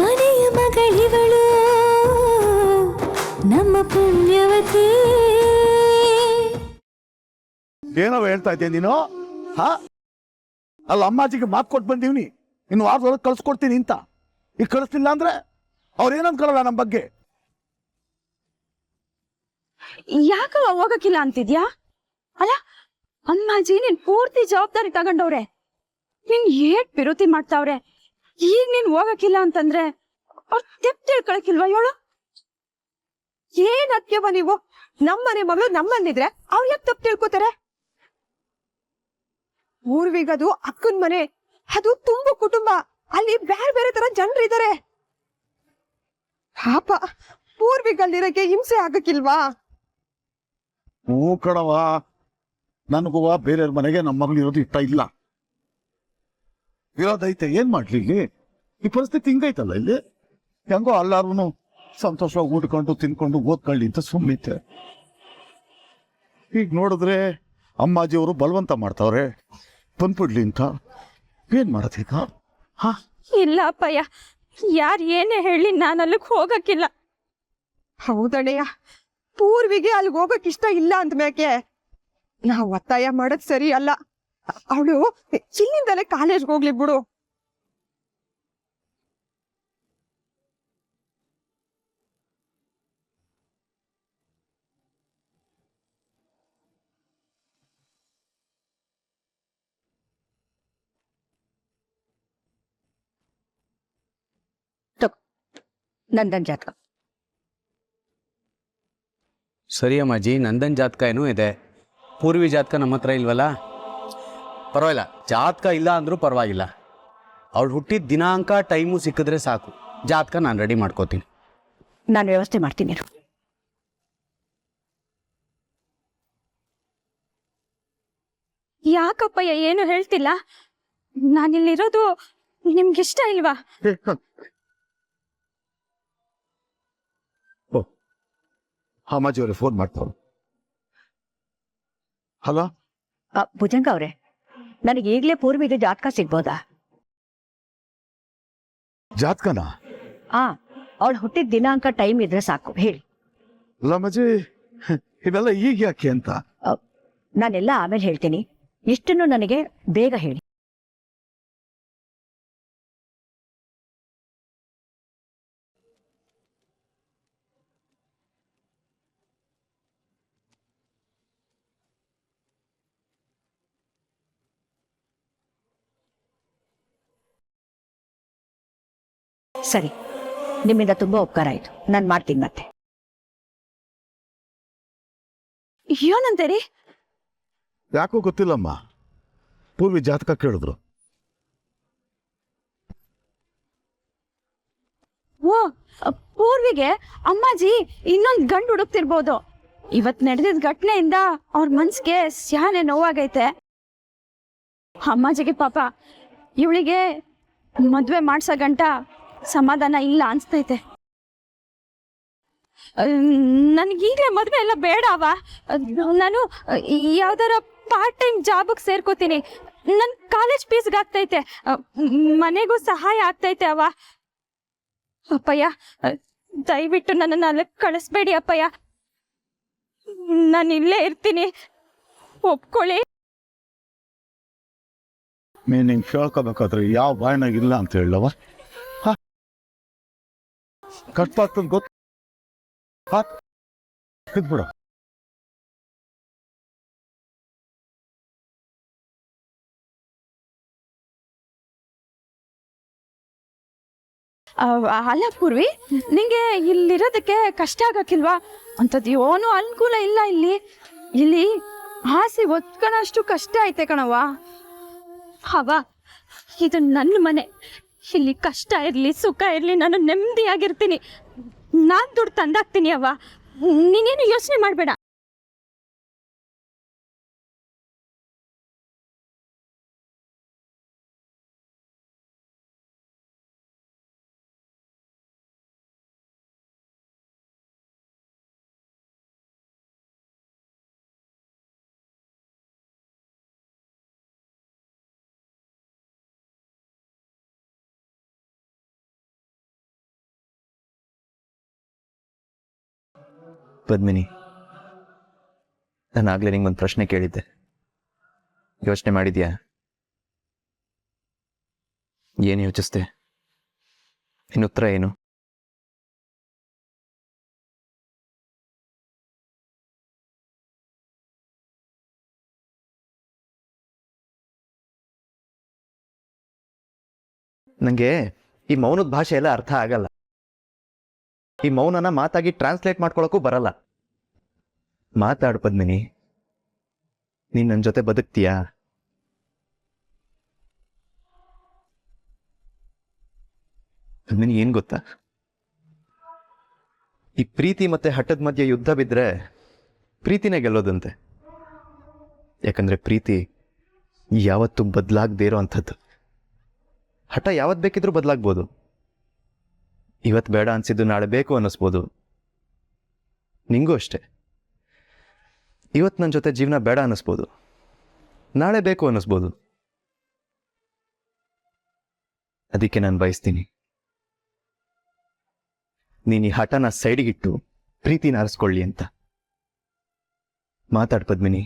ಮನೆಯ ಮಗಳಿವಳು ನಮ್ಮ ಪುಣ್ಯವತಿ. ಏನವ ಹೇಳ್ತಾ ಇದ್ದೆ ನೀನು? ಹಾ, ಅಲ್ಲ ಅಮ್ಮಾಜಿಗೆ ಮಾತು ಕೊಟ್ಟು ಬಂದೀವ್ನಿ, ಇನ್ನು ವಾರದೊಳಗೆ ಕಳ್ಸ್ಕೊಡ್ತೀನಿ ಅಂತ. ಈಗ ಕಳಿಸ್ತಿಲ್ಲ ಅಂದ್ರೆ ಅವ್ರು ಏನಂದ್ಕೊಳ್ಳಲ್ಲ ನಮ್ಮ ಬಗ್ಗೆ. ಯಾಕವ ಹೋಗಕ್ಕಿಲ್ಲ ಅಂತಿದ್ಯಾ? ಅಲ್ಲ ಅಮ್ಮಾಜಿ ನೀನ್ ಪೂರ್ತಿ ಜವಾಬ್ದಾರಿ ತಗೊಂಡವ್ರೆ, ನೀನ್ ಏಟ್ ವಿರೋಧಿ ಮಾಡ್ತಾವ್ರೆ. ಈಗ ನೀನ್ ಹೋಗಕ್ಕಿಲ್ಲ ಅಂತಂದ್ರೆ ಅವ್ರ ತೆಪ್ಪ ತಿಳ್ಕೊಳಕಿಲ್ವಾ ಹೇಳು? ಏನ್ ಅತ್ಯವ ನೀವು? ನಮ್ಮನೆ ಮಗಳು ನಮ್ಮಂದಿದ್ರೆ ಅವ್ರು ಯಾಕೆ ತಪ್ಪು ತಿಳ್ಕೊತಾರೆ? ಊರ್ವಿಗದು ಅಕ್ಕನ್ ಮನೆ, ಅದು ತುಂಬ ಕುಟುಂಬ, ಅಲ್ಲಿ ಬೇರೆ ಬೇರೆ ತರ ಜನರು ಇದಾರೆ. ಪಾಪ ಪೂರ್ವಿಗಲ್ಲಿರಕ್ಕೆ ಹಿಂಸೆ ಆಗಕ್ಕಿಲ್ವಾ? ಹ್ಞೂ ಕಣವ, ನನಗೂ ಬೇರೆಯವ್ರ ಮನೆಗೆ ನಮ್ಮ ಮಗಳು ಇರೋದು ಇಷ್ಟ ಇಲ್ಲ. ಇರೋದೈತೆ, ಏನ್ ಮಾಡ್ಲಿ? ಇಲ್ಲಿ ಈ ಪರಿಸ್ಥಿತಿ ಹಿಂಗೈತಲ್ಲ, ಇಲ್ಲಿ ಹೆಂಗೋ ಎಲ್ಲಾರು ಸಂತೋಷವಾಗಿ ಊಟಕೊಂಡು ತಿನ್ಕೊಂಡು ಓದ್ಕೊಳ್ಳಿ ಅಂತ ಸುಮ್ಮನಿತ್ತೆ. ಈಗ ನೋಡಿದ್ರೆ ಅಮ್ಮಾಜಿಯವರು ಬಲವಂತ ಮಾಡ್ತಾವ್ರೆ ಬಂದ್ಬಿಡ್ಲಿ ಅಂತ. ಏನ್ ಮಾಡತ್ತೀಗ? ಹಾ, ಇಲ್ಲ ಅಪ್ಪಯ್ಯ, ಯಾರ್ ಏನೇ ಹೇಳಿ ನಾನು ಅಲ್ಲಿಗೆ ಹೋಗಕ್ಕಿಲ್ಲ. ಹೌದಣ್ಣಯ್ಯ, ಪೂರ್ವಿಗೆ ಅಲ್ಲಿಗೆ ಹೋಗಕ್ ಇಷ್ಟ ಇಲ್ಲ ಅಂದ್ಮ್ಯಾಕೆ ನಾವು ಒತ್ತಾಯ ಮಾಡದ್ ಸರಿ ಅಲ್ಲ. ಅವಳು ಚಿಲ್ಲಿಂದಲೇ ಕಾಲೇಜ್ಗೆ ಹೋಗ್ಲಿ ಬಿಡು. ನಂದನ್ ಜಾತಕ ಸರಿ ಅಮ್ಮಾಜಿ, ನಂದನ್ ಜಾತಕ ಏನೂ ಇದೆ, ಪೂರ್ವಿ ಜಾತಕ ನಮ್ಮ ಹತ್ರ ಇಲ್ವಲ್ಲ. ಪರವಾಗಿಲ್ಲ, ಜಾತಕ ಇಲ್ಲ ಅಂದರೂ ಪರವಾಗಿಲ್ಲ. ಅವಳು ಹುಟ್ಟಿದ ದಿನಾಂಕ ಟೈಮು ಸಿಕ್ಕಿದ್ರೆ ಸಾಕು, ಜಾತಕ ನಾನು ರೆಡಿ ಮಾಡ್ಕೋತೀನಿ. ನಾನು ವ್ಯವಸ್ಥೆ ಮಾಡ್ತೀನಿ. ಯಾಕಪ್ಪಯ್ಯ ಏನು ಹೇಳ್ತಿಲ್ಲ? ನಾನಿಲ್ಲಿರೋದು ನಿಮ್ಗಿಷ್ಟ ಇಲ್ವಾ? ಅಮ್ಮಾಜಿಯವ್ರೆ ಫೋನ್ ಮಾಡ್ತಾವ್ರು. ಹಲೋ ಭುಜಂಗ ಅವ್ರೆ, ನನಗೆ ಈಗಲೇ ಪೂರ್ವಿಗೆ ಜಾತಕ ಸಿಗ್ಬೋದಾ? ಜಾತಕನ? ಅವಳು ಹುಟ್ಟಿದ ದಿನಾಂಕ ಟೈಮ್ ಇದ್ರೆ ಸಾಕು, ಹೇಳಿ. ಅಲ್ಲ ಅಮ್ಮಾಜಿ, ಇವೆಲ್ಲ ಈಗ ಯಾಕೆ ಅಂತ? ನಾನೆಲ್ಲ ಆಮೇಲೆ ಹೇಳ್ತೀನಿ, ಇಷ್ಟನ್ನು ನನಗೆ ಬೇಗ ಹೇಳಿ. ಸರಿ, ನಿಮ್ಮಿಂದ ತುಂಬಾ ಉಪಕಾರ ಆಯ್ತು. ನಾನು ಮಾಡ್ತೀನಿ ಮತ್ತೆ. ಏನಂತೀರಿ? ಯಾಕೋ ಗೊತ್ತಿಲ್ಲಮ್ಮ, ಪೂರ್ವಿ ಜಾತಕ ಕೇಳಿದ್ರು. ಓ, ಪೂರ್ವಿಗೆ ಅಮ್ಮಾಜಿ ಇನ್ನೊಂದು ಗಂಡು ಹುಡುಕ್ತಿರ್ಬೋದು. ಇವತ್ ನಡೆದಿದ್ದ ಘಟನೆಯಿಂದ ಅವ್ರ ಮನ್ಸಿಗೆ ಸ್ಯಾನೆ ನೋವಾಗೈತೆ. ಅಮ್ಮಾಜಿಗೆ ಪಾಪ ಇವಳಿಗೆ ಮದ್ವೆ ಮಾಡ್ಸೋ ಗಂಟ ಸಮಾಧಾನ ಇಲ್ಲ ಅನ್ಸ್ತೈತೆ. ನನ್ಗೀಗ್ಲೇ ಮದ್ವೆ ಎಲ್ಲ ಬೇಡವ. ನಾನು ಯಾವ್ದಾರ ಪಾರ್ಟ್ ಟೈಮ್ ಜಾಬ್ ಸೇರ್ಕೋತೀನಿ. ನನ್ ಕಾಲೇಜ್ ಫೀಸ್ಗೆ ಆಗ್ತೈತೆ, ಮನೆಗೂ ಸಹಾಯ ಆಗ್ತೈತೆ ಅವ. ಅಪ್ಪಯ್ಯ, ದಯವಿಟ್ಟು ನನ್ನನ್ನು ಅಲ್ಲಿಗೆ ಕಳಿಸ್ಬೇಡಿ ಅಪ್ಪಯ್ಯ, ನಾನು ಇಲ್ಲೇ ಇರ್ತೀನಿ, ಒಪ್ಕೊಳ್ಳಿ. ನೀನು ಕೇಳ್ಕೋಬೇಕಾದ್ರೆ ಯಾವ ಬಾಯಿನಾಗಿಲ್ಲ ಅಂತ ಹೇಳವ? ಕಟ್ಪಾಗ್ತದ ಗೊತ್ತು ಬಿಡ. ಅಲ್ಲ ಪೂರ್ವಿ, ನಿಂಗೆ ಇಲ್ಲಿರೋದಕ್ಕೆ ಕಷ್ಟ ಆಗಕ್ಕಿಲ್ವಾ? ಅಂಥದ್ದು ಏನೂ ಅನುಕೂಲ ಇಲ್ಲ ಇಲ್ಲಿ ಆಸೆ ಒತ್ಕೊಳ್ಳೋಷ್ಟು ಕಷ್ಟ ಐತೆ ಕಣವ್ವ. ಅವ, ಇದು ನನ್ನ ಮನೆ, ಇಲ್ಲಿ ಕಷ್ಟ ಇರಲಿ ಸುಖ ಇರಲಿ ನಾನು ನೆಮ್ಮದಿಯಾಗಿರ್ತೀನಿ. ನಾನು ದುಡ್ಡು ತಂದಾಕ್ತೀನಿ ಅವ್ವ, ನೀನೇನು ಯೋಚನೆ ಮಾಡಬೇಡ. ಪದ್ಮಿನಿ, ನಾನು ಆಗ್ಲೇ ನಿಂಗೊಂದು ಪ್ರಶ್ನೆ ಕೇಳಿದ್ದೆ, ಯೋಚನೆ ಮಾಡಿದ್ಯಾ? ಏನು ಯೋಚಿಸ್ದೆ? ಇನ್ನು ಉತ್ತರ ಏನು? ನನಗೆ ಈ ಮೌನದ ಭಾಷೆ ಎಲ್ಲ ಅರ್ಥ ಆಗಲ್ಲ. ಈ ಮೌನನ ಮಾತಾಗಿ ಟ್ರಾನ್ಸ್ಲೇಟ್ ಮಾಡ್ಕೊಳಕ್ಕೂ ಬರಲ್ಲ. ಮಾತಾಡು ಪದ್ಮಿನಿ, ನೀನ್ ನನ್ನ ಜೊತೆ ಬದುಕ್ತೀಯಾ? ಪದ್ಮಿನಿ, ಏನ್ ಗೊತ್ತಾ, ಈ ಪ್ರೀತಿ ಮತ್ತೆ ಹಠದ ಮಧ್ಯೆ ಯುದ್ಧ ಬಿದ್ರೆ ಪ್ರೀತಿನೇ ಗೆಲ್ಲೋದಂತೆ. ಯಾಕಂದ್ರೆ ಪ್ರೀತಿ ಯಾವತ್ತೂ ಬದಲಾಗದೇ ಇರೋ ಅಂಥದ್ದು. ಹಠ ಯಾವತ್ತು ಬೇಕಿದ್ರೂ ಬದಲಾಗ್ಬೋದು. ಇವತ್ತು ಬೇಡ ಅನ್ಸಿದ್ದು ನಾಳೆ ಬೇಕು ಅನ್ನಿಸ್ಬೋದು. ನಿಂಗೂ ಅಷ್ಟೆ, ಇವತ್ತು ನನ್ನ ಜೊತೆ ಜೀವನ ಬೇಡ ಅನ್ನಿಸ್ಬೋದು, ನಾಳೆ ಬೇಕು ಅನ್ನಿಸ್ಬೋದು. ಅದಕ್ಕೆ ನಾನು ಬಯಸ್ತೀನಿ ನೀನು ಈ ಹಠನ ಸೈಡಿಗಿಟ್ಟು ಪ್ರೀತಿನ ಆರಿಸ್ಕೊಳ್ಳಿ ಅಂತ. ಮಾತಾಡ್ ಪದ್ಮಿನಿ.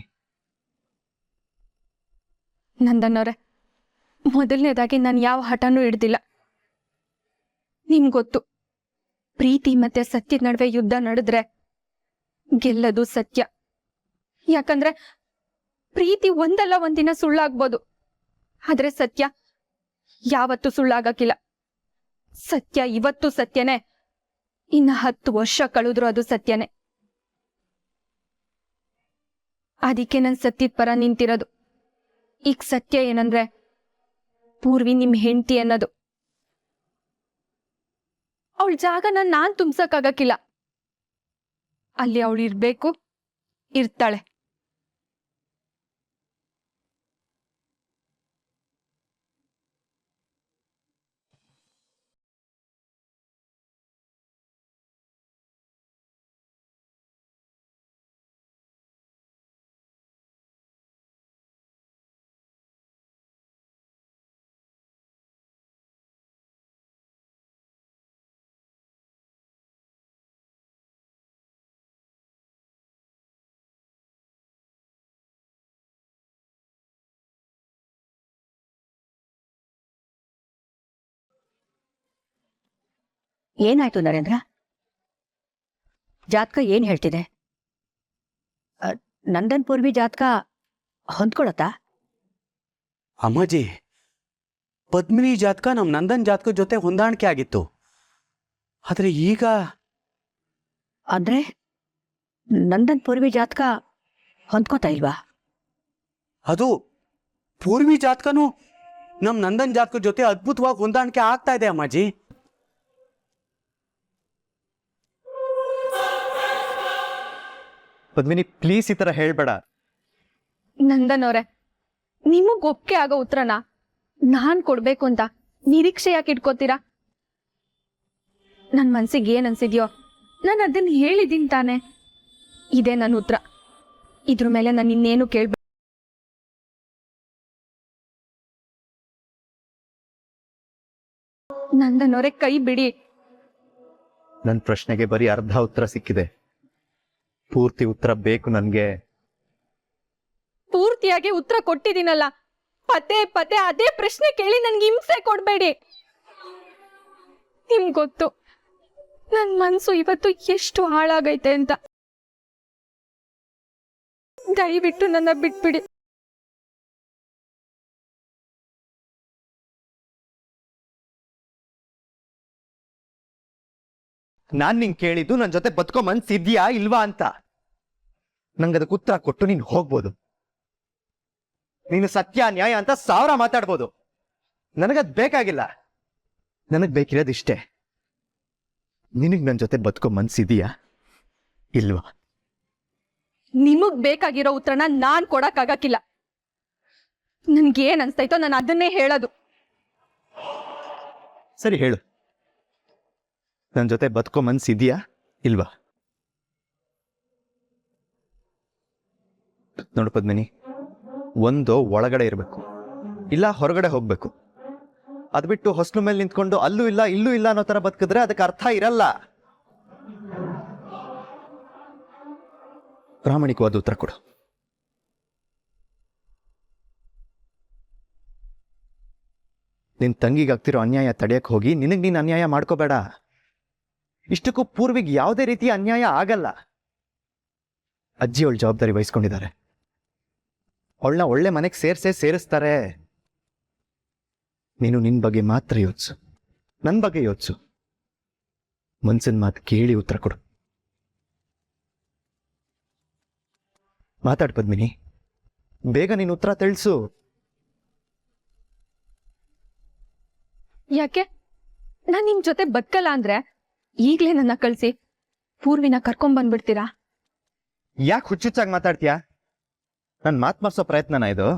ನಂದನ್ನೋರೆ, ಮೊದಲನೇದಾಗಿ ನಾನು ಯಾವ ಹಠನೂ ಹಿಡ್ದಿಲ್ಲ. ನಿಮ್ಗೆ ಗೊತ್ತು, ಪ್ರೀತಿ ಮತ್ತೆ ಸತ್ಯದ ನಡುವೆ ಯುದ್ಧ ನಡೆದ್ರೆ ಗೆಲ್ಲದು ಸತ್ಯ. ಯಾಕಂದ್ರೆ ಪ್ರೀತಿ ಒಂದಲ್ಲ ಒಂದಿನ ಸುಳ್ಳಾಗ್ಬೋದು, ಆದ್ರೆ ಸತ್ಯ ಯಾವತ್ತೂ ಸುಳ್ಳಾಗಕ್ಕಿಲ್ಲ. ಸತ್ಯ ಇವತ್ತು ಸತ್ಯನೇ, ಇನ್ನು 10 ವರ್ಷ ಕಳೆದ್ರು ಅದು ಸತ್ಯನೇ. ಅದಕ್ಕೆ ನಾನು ಸತ್ಯದ ಪರ ನಿಂತಿರೋದು. ಈಗ ಸತ್ಯ ಏನಂದ್ರೆ ಪೂರ್ವಿ ನಿಮ್ ಹೆಂಡತಿ ಅನ್ನೋದು. ಅವಳ ಜಾಗನ ನಾನ್ ತುಂಬ್ಸಕ್ಕಾಗಕ್ಕಿಲ್ಲ. ಅಲ್ಲಿ ಅವಳು ಇರ್ಬೇಕು, ಇರ್ತಾಳೆ. ಏನಾಯ್ತು ನರೇಂದ್ರ? ಜಾತಕ ಏನ್ ಹೇಳ್ತಿದೆ? ನಂದನ್ ಪೂರ್ವಿ ಜಾತಕ ಹೊಂದ್ಕೊಳತ್ತಾ? ಅಮ್ಮಾಜಿ, ಪದ್ಮಿನಿ ಜಾತಕ ನಮ್ಮ ನಂದನ್ ಜಾತಕ ಜೊತೆ ಹೊಂದಾಣಿಕೆ ಆಗಿತ್ತು. ಆದ್ರೆ ಈಗ ಅಂದ್ರೆ ನಂದನ್ ಪೂರ್ವಿ ಜಾತಕ ಹೊಂದ್ಕೋತಾ ಇಲ್ವಾ? ಅದು ಪೂರ್ವಿ ಜಾತಕನು ನಮ್ಮ ನಂದನ್ ಜಾತಕ ಜೊತೆ ಅದ್ಭುತವಾಗಿ ಹೊಂದಾಣಿಕೆ ಆಗ್ತಾ ಇದೆ ಅಮ್ಮಾಜಿ. ಪದ್ಮಿನಿ, ಪ್ಲೀಸ್ ಈ ತರ ಹೇಳ್ಬೇಡ. ನಂದನ್ ಅವ್ರೆ, ನಿಮಗ್ ಒಪ್ಪಿಗೆ ಆಗೋ ಉತ್ತರನ ನಾನ್ ಕೊಡ್ಬೇಕು ಅಂತ ನಿರೀಕ್ಷೆ ಯಾಕೆ ಇಟ್ಕೋತೀರಾ? ನನ್ ಮನ್ಸಿಗೆ ಏನ್ ಅನ್ಸಿದ್ಯೋ ನಾನು ಅದನ್ನ ಹೇಳಿದೀನಿ ತಾನೆ. ಇದೇ ನನ್ನ ಉತ್ತರ. ಇದ್ರ ಮೇಲೆ ನಾನು ಇನ್ನೇನು ಕೇಳ್ಬೇಕು. ನಂದನ್ ಅವ್ರೆ, ಕೈ ಬಿಡಿ. ನನ್ನ ಪ್ರಶ್ನೆಗೆ ಬರೀ ಅರ್ಧ ಉತ್ತರ ಸಿಕ್ಕಿದೆ. ಪೂರ್ತಿ ಉತ್ತರ ಬೇಕು ನನ್ಗೆ. ಪೂರ್ತಿಯಾಗಿ ಉತ್ತರ ಕೊಟ್ಟಿದ್ದೀನಲ್ಲ. ಪದೇ ಪದೇ ಅದೇ ಪ್ರಶ್ನೆ ಕೇಳಿ ನನ್ಗೆ ಹಿಂಸೆ ಕೊಡ್ಬೇಡಿ. ನಿಮ್ಗೆ ಗೊತ್ತು ನನ್ ಮನ್ಸು ಇವತ್ತು ಎಷ್ಟು ಹಾಳಾಗೈತೆ ಅಂತ. ದಯವಿಟ್ಟು ನನ್ನ ಬಿಟ್ಬಿಡಿ. ನಾನ್ ನಿಂಗೆ ಕೇಳಿದ್ದು ನನ್ನ ಜೊತೆ ಬದುಕೋ ಮನ್ಸಿದ್ಯಾ ಇಲ್ವಾ ಅಂತ. ನಂಗದಕ್ಕೆ ಉತ್ತರ ಕೊಟ್ಟು ನೀನು ಹೋಗ್ಬೋದು. ನೀನು ಸತ್ಯ ನ್ಯಾಯ ಅಂತ 1000 ಮಾತಾಡ್ಬೋದು. ನನಗದ್ ಬೇಕಾಗಿಲ್ಲ. ನನಗ್ ಬೇಕಿರೋದಿಷ್ಟೇ, ನಿನಗ್ ನನ್ನ ಜೊತೆ ಬದುಕೋ ಮನ್ಸಿದ್ಯಾ ಇಲ್ವಾ? ನಿಮಗ್ ಬೇಕಾಗಿರೋ ಉತ್ತರನ ನಾನ್ ಕೊಡಕ್ಕಾಗಕ್ಕಿಲ್ಲ. ನನ್ಗೇನ್ ಅನ್ಸ್ತೈತೋ ನಾನು ಅದನ್ನೇ ಹೇಳೋದು. ಸರಿ, ಹೇಳು. ನನ್ನ ಜೊತೆ ಬದುಕೋ ಮನ್ಸಿದ್ಯಾ ಇಲ್ವಾ? ನೋಡು ಪದ್ಮಿನಿ, ಒಂದು ಒಳಗಡೆ ಇರಬೇಕು, ಇಲ್ಲ ಹೊರಗಡೆ ಹೋಗ್ಬೇಕು. ಅದ್ ಬಿಟ್ಟು ಹೊಸ್ಲು ಮೇಲೆ ನಿಂತ್ಕೊಂಡು ಅಲ್ಲೂ ಇಲ್ಲ ಇಲ್ಲೂ ಇಲ್ಲ ಅನ್ನೋ ತರ ಬದುಕಿದ್ರೆ ಅದಕ್ಕೆ ಅರ್ಥ ಇರಲ್ಲ. ಪ್ರಾಮಾಣಿಕವಾದ ಉತ್ತರ ಕೊಡು. ನಿನ್ ತಂಗಿಗಾಗ್ತಿರೋ ಅನ್ಯಾಯ ತಡೆಯಕ್ಕೆ ಹೋಗಿ ನಿನಗೆ ನೀನು ಅನ್ಯಾಯ ಮಾಡ್ಕೋಬೇಡ. ಇಷ್ಟಕ್ಕೂ ಪೂರ್ವಿಗೆ ಯಾವುದೇ ರೀತಿಯ ಅನ್ಯಾಯ ಆಗಲ್ಲ. ಅಜ್ಜಿ ಅವಳ ಜವಾಬ್ದಾರಿ ವಹಿಸ್ಕೊಂಡಿದ್ದಾರೆ. ಅವಳನ್ನ ಒಳ್ಳೆ ಮನೆಗೆ ಸೇರಿಸ್ತಾರೆ. ನೀನು ನಿನ್ನ ಬಗ್ಗೆ ಮಾತ್ರ ಯೋಚಿಸು, ನನ್ನ ಬಗ್ಗೆ ಯೋಚಿಸು. ಮನ್ಸಿನ ಮಾತು ಕೇಳಿ ಉತ್ತರ ಕೊಡು. ಮಾತಾಡ್ ಪದ್ಮಿನಿ, ಬೇಗ ನೀನು ಉತ್ತರ ತಿಳಿಸು. ಯಾಕೆ ನಾನ್ ನಿಮ್ ಜೊತೆ ಬದುಕಲ್ಲ ಅಂದ್ರೆ ಈಗ್ಲೇ ನನ್ನ ಕಳ್ಸಿ ಪೂರ್ವಿನ ಕರ್ಕೊಂಡ್ ಬಂದ್ಬಿಡ್ತೀರಾ? ಯಾಕೆ ಹುಚ್ಚುಚ್ಚಾಗಿ ಮಾತಾಡ್ತೀಯಾ? ನನ್ನ ಮಾತು ಮರ್ಸೋ ಪ್ರಯತ್ನನ ಇದು?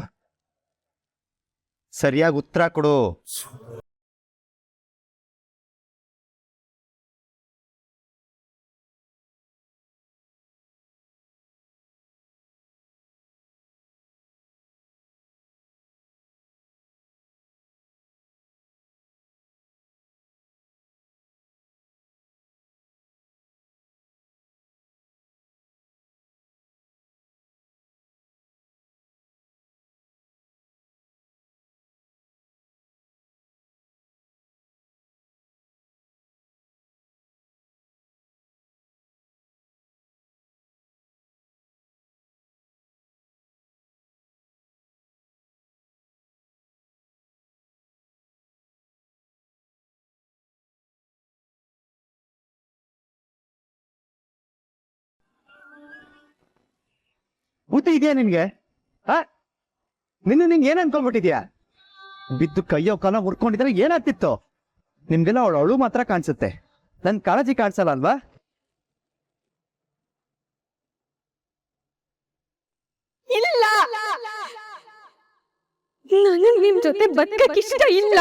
ಸರಿಯಾಗಿ ಉತ್ತರ ಕೊಡು. ಬುದ್ಧಿ ಇದೆಯಾ ನಿನ್ಗೆ? ನಿನ್ನ ಏನ್ ಅನ್ಕೊಂಡ್ಬಿಟ್ಟಿದ್ಯಾ? ಬಿದ್ದು ಕೈಯೋ ಕಾಲ ಮುರ್ಕೊಂಡಿದ್ರೆ ಏನಾಗ್ತಿತ್ತು? ನಿಮ್ಗೆಲ್ಲ ಅವಳು ಅಳು ಮಾತ್ರ ಕಾಣಿಸುತ್ತೆ, ನನ್ ಕಾಳಜಿ ಕಾಣಿಸಲ್ಲ ಅಲ್ವಾ? ಇಲ್ಲ, ನನಗ್ ನಿಮ್ ಜೊತೆ ಬದುಕಕ್ ಇಷ್ಟ ಇಲ್ಲ.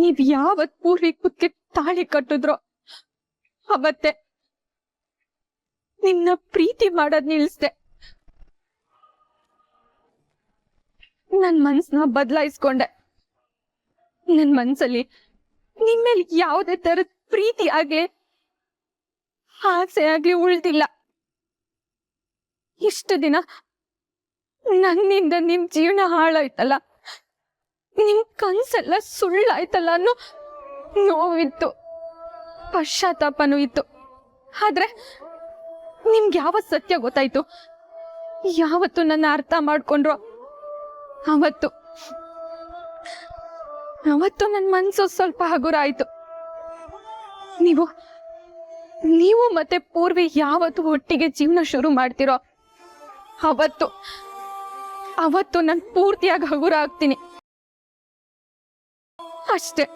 ನೀವ್ ಯಾವತ್ ಪೂರ್ವಿ ಕುತ್ಕೆ ತಾಳಿ ಕಟ್ಟಿದ್ರೋ ಅವತ್ತೆ ನಿನ್ನ ಪ್ರೀತಿ ಮಾಡೋದ್ ನಿಲ್ಸ್ದೆ. ನನ್ ಮನ್ಸನ್ನ ಬದಲಾಯಿಸ್ಕೊಂಡೆ. ನನ್ ಮನ್ಸಲ್ಲಿ ನಿಮ್ಮೇಲೆ ಯಾವುದೇ ತರದ ಪ್ರೀತಿ ಆಗ್ಲಿ ಆಸೆ ಆಗ್ಲಿ ಉಳ್ದಿಲ್ಲ. ಇಷ್ಟು ದಿನ ನನ್ನಿಂದ ನಿಮ್ ಜೀವನ ಹಾಳಾಯ್ತಲ್ಲ, ನಿಮ್ ಕನ್ಸೆಲ್ಲ ಸುಳ್ಳಾಯ್ತಲ್ಲ ಅನ್ನೋ ನೋವಿತ್ತು, ಪಶ್ಚಾತ್ತಾಪನೂ ಇತ್ತು. ಆದ್ರೆ ನಿಮ್ಗೆ ಯಾವತ್ ಸತ್ಯ ಗೊತ್ತಾಯ್ತು, ಯಾವತ್ತು ನನ್ನ ಅರ್ಥ ಮಾಡ್ಕೊಂಡ್ರು ಅವತ್ತು ನನ್ನ ಮನ್ಸು ಸ್ವಲ್ಪ ಹಗುರ ಆಯ್ತು. ನೀವು ಮತ್ತೆ ಪೂರ್ವಿ ಯಾವತ್ತು ಒಟ್ಟಿಗೆ ಜೀವನ ಶುರು ಮಾಡ್ತಿರೋ ಅವತ್ತು ನಾನು ಪೂರ್ತಿಯಾಗಿ ಹಗುರ ಆಗ್ತೀನಿ ಅಷ್ಟೇ.